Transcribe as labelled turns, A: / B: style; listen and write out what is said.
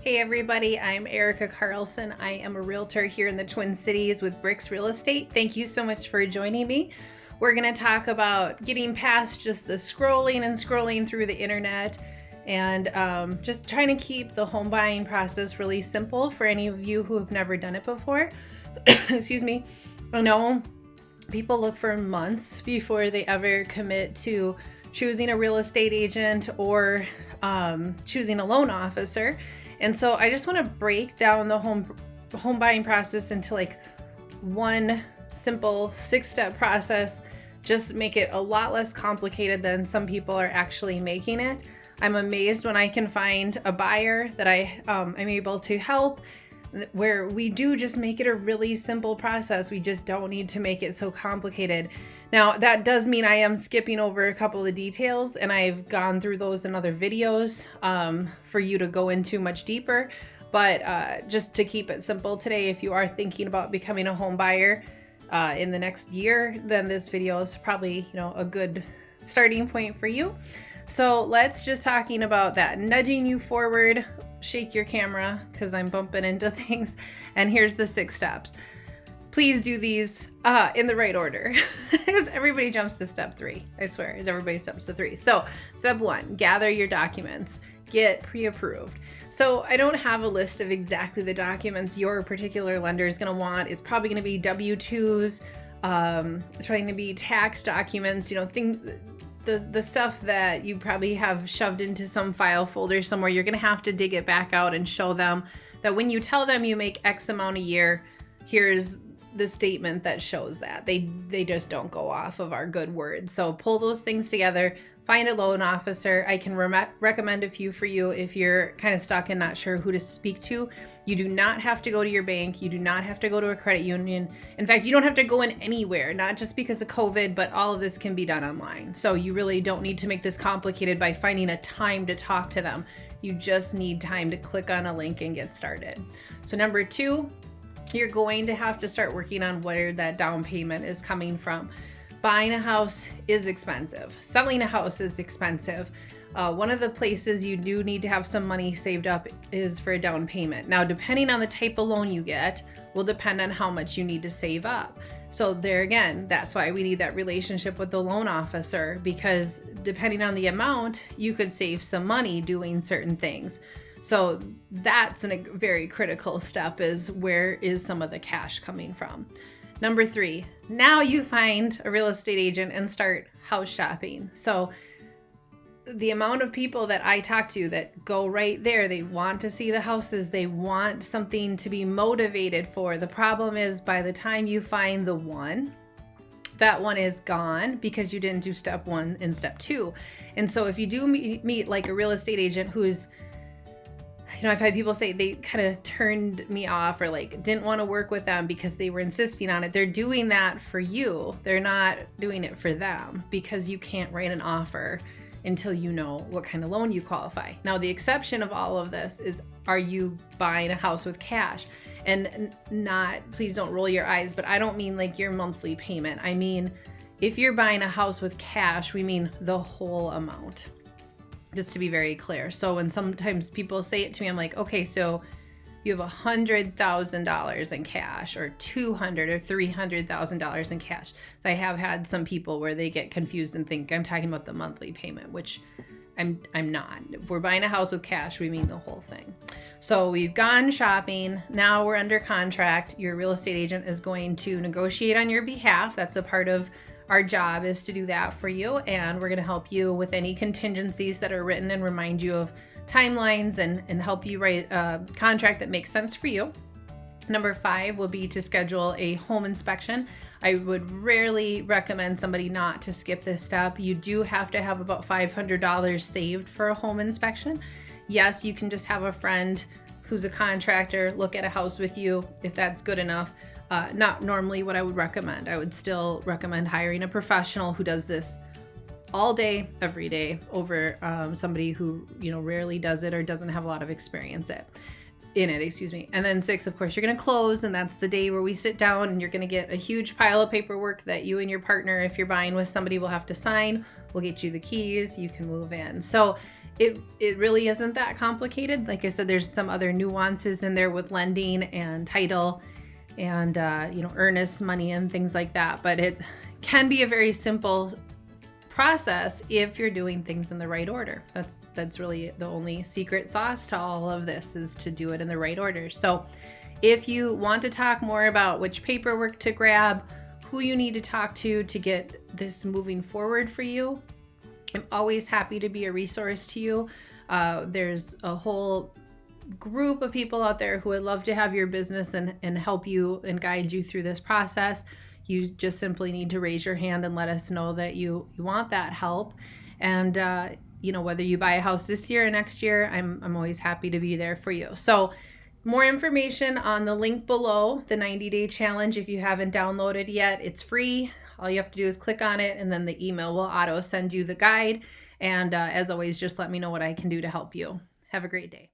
A: Hey everybody, I'm Erica Carlson. I am a realtor here in the Twin Cities with Bricks Real Estate. Thank you so much for joining me. We're going to talk about getting past just the scrolling through the internet and just trying to keep the home buying process really simple for any of you who have never done it before. Excuse me. I know people look for months before they ever commit to choosing a real estate agent or choosing a loan officer. And so I just want to break down the home buying process into like one simple 6-step process, just make it a lot less complicated than some people are actually making it. I'm amazed when I can find a buyer that I'm able to help, where we do just make it a really simple process. We just don't need to make it so complicated. Now, that does mean I am skipping over a couple of details, and I've gone through those in other videos for you to go into much deeper. But just to keep it simple today, if you are thinking about becoming a home buyer in the next year, then this video is probably, a good starting point for you. So let's just talking about that, nudging you forward. Shake your camera because I'm bumping into things. And here's the 6 steps. Please do these in the right order because everybody jumps to step 3. I swear, everybody steps to 3. So step 1, gather your documents, get pre-approved. So I don't have a list of exactly the documents your particular lender is going to want. It's probably going to be W-2s. It's probably going to be tax documents, the stuff that you probably have shoved into some file folder somewhere. You're going to have to dig it back out and show them that when you tell them you make X amount a year, here's the statement that shows that. They just don't go off of our good word. So pull those things together, find a loan officer. I can recommend a few for you if you're kind of stuck and not sure who to speak to. You do not have to go to your bank. You do not have to go to a credit union. In fact, you don't have to go in anywhere, not just because of COVID, but all of this can be done online. So you really don't need to make this complicated by finding a time to talk to them. You just need time to click on a link and get started. So number 2, you're going to have to start working on where that down payment is coming from. Buying a house is expensive. Selling a house is expensive. One of the places you do need to have some money saved up is for a down payment. Now, depending on the type of loan you get, will depend on how much you need to save up. So there again, that's why we need that relationship with the loan officer, because depending on the amount, you could save some money doing certain things. So that's a very critical step, is where is some of the cash coming from. Number 3, now you find a real estate agent and start house shopping. So the amount of people that I talk to that go right there, they want to see the houses, they want something to be motivated for. The problem is by the time you find the one, that one is gone because you didn't do step 1 and step 2. And so if you do meet like a real estate agent who's, I've had people say they kind of turned me off or like didn't want to work with them because they were insisting on it. They're doing that for you. They're not doing it for them, because you can't write an offer until you know what kind of loan you qualify. Now, the exception of all of this is, are you buying a house with cash? And not, please don't roll your eyes, but I don't mean like your monthly payment. I mean, if you're buying a house with cash, we mean the whole amount. Just to be very clear. So when sometimes people say it to me, I'm like, okay, so you have $100,000 in cash or $200,000 or $300,000 in cash. So I have had some people where they get confused and think I'm talking about the monthly payment, which I'm not. If we're buying a house with cash, we mean the whole thing. So we've gone shopping. Now we're under contract. Your real estate agent is going to negotiate on your behalf. That's a part of our job, is to do that for you, and we're going to help you with any contingencies that are written and remind you of timelines and help you write a contract that makes sense for you. Number 5 will be to schedule a home inspection. I would rarely recommend somebody not to skip this step. You do have to have about $500 saved for a home inspection. Yes, you can just have a friend who's a contractor look at a house with you if that's good enough. Not normally what I would recommend. I would still recommend hiring a professional who does this all day, every day, over somebody who, rarely does it or doesn't have a lot of experience in it. And then 6, of course, you're going to close, and that's the day where we sit down and you're going to get a huge pile of paperwork that you and your partner, if you're buying with somebody, will have to sign. We'll get you the keys, you can move in. So it really isn't that complicated. Like I said, there's some other nuances in there with lending and title and earnest money and things like that, but it can be a very simple process if you're doing things in the right order. That's really the only secret sauce to all of this, is to do it in the right order. So if you want to talk more about which paperwork to grab, who you need to talk to get this moving forward for you, I'm always happy to be a resource to you. There's a whole group of people out there who would love to have your business and help you and guide you through this process. You just simply need to raise your hand and let us know that you want that help. And whether you buy a house this year or next year, I'm always happy to be there for you. So more information on the link below, the 90-day challenge. If you haven't downloaded yet, it's free. All you have to do is click on it, and then the email will auto send you the guide. And as always, just let me know what I can do to help you. Have a great day.